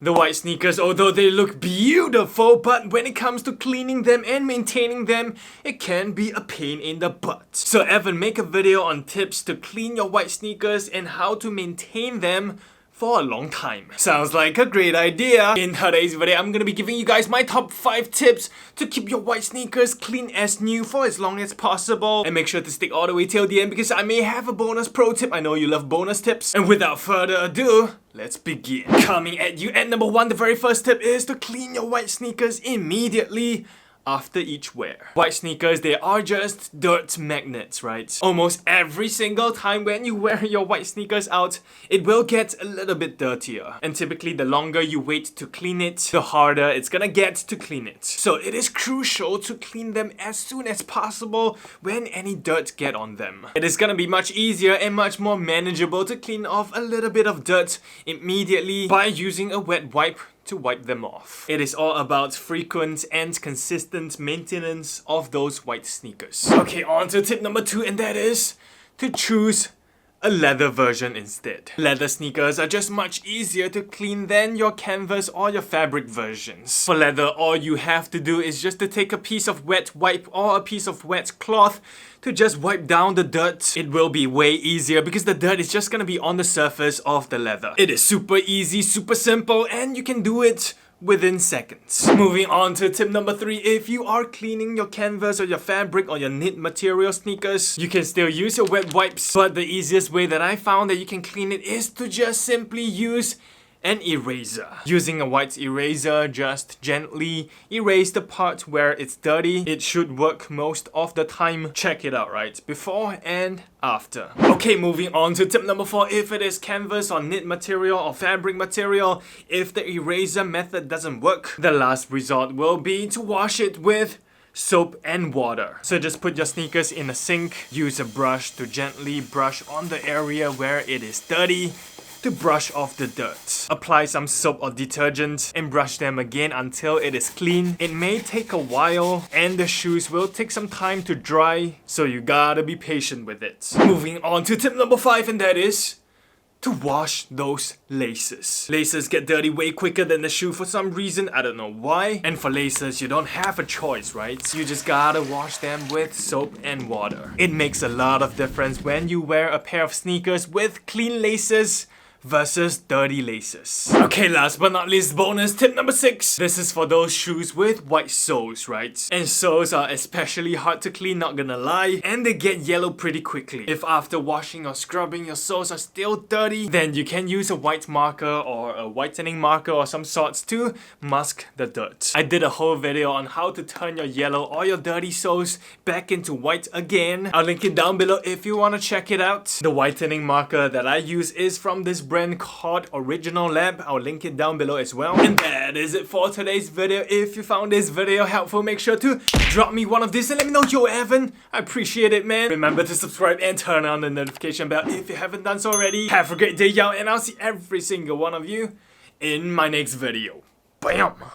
The white sneakers, although they look beautiful, but when it comes to cleaning them and maintaining them, it can be a pain in the butt. So Evan, make a video on tips to clean your white sneakers and how to maintain them for a long time. Sounds like a great idea. In today's video, I'm gonna be giving you guys my top 5 tips to keep your white sneakers clean as new for as long as possible. And make sure to stick all the way till the end because I may have a bonus pro tip. I know you love bonus tips. And without further ado, let's begin. Coming at you at number 1, the very first tip is to clean your white sneakers immediately after each wear. White sneakers, they are just dirt magnets, right? Almost every single time when you wear your white sneakers out, it will get a little bit dirtier. And typically the longer you wait to clean it, the harder it's gonna get to clean it. So it is crucial to clean them as soon as possible when any dirt get on them. It is gonna be much easier and much more manageable to clean off a little bit of dirt immediately by using a wet wipe to wipe them off. It is all about frequent and consistent maintenance of those white sneakers. Okay, on to tip number 2, and that is to choose a leather version instead. Leather sneakers are just much easier to clean than your canvas or your fabric versions. For leather, all you have to do is just to take a piece of wet wipe or a piece of wet cloth to just wipe down the dirt. It will be way easier because the dirt is just gonna be on the surface of the leather. It is super easy, super simple, and you can do it within seconds. Moving on to tip number 3, if you are cleaning your canvas or your fabric or your knit material sneakers, you can still use your wet wipes, but the easiest way that I found that you can clean it is to just simply use an eraser. Using a white eraser, just gently erase the part where it's dirty. It should work most of the time. Check it out, right? Before and after. Okay, moving on to tip number 4. If it is canvas or knit material or fabric material, if the eraser method doesn't work, the last resort will be to wash it with soap and water. So just put your sneakers in a sink, use a brush to gently brush on the area where it is dirty to brush off the dirt. Apply some soap or detergent and brush them again until it is clean. It may take a while and the shoes will take some time to dry, so you gotta be patient with it. Moving on to tip number 5, and that is to wash those laces. Laces get dirty way quicker than the shoe for some reason, I don't know why. And for laces, you don't have a choice, right? You just gotta wash them with soap and water. It makes a lot of difference when you wear a pair of sneakers with clean laces versus dirty laces. Okay, last but not least, bonus tip number 6. This is for those shoes with white soles, right? And soles are especially hard to clean, not gonna lie, and they get yellow pretty quickly. If after washing or scrubbing your soles are still dirty, then you can use a white marker or a whitening marker or some sorts to mask the dirt. I did a whole video on how to turn your yellow or your dirty soles back into white again. I'll link it down below if you wanna check it out. The whitening marker that I use is from this brand called Originalab. I'll link it down below as well. And that is it for today's video. If you found this video helpful, make sure to drop me one of these and let me know, yo Evan, I appreciate it, man. Remember to subscribe and turn on the notification bell if you haven't done so already. Have a great day, y'all, and I'll see every single one of you in my next video. Bam!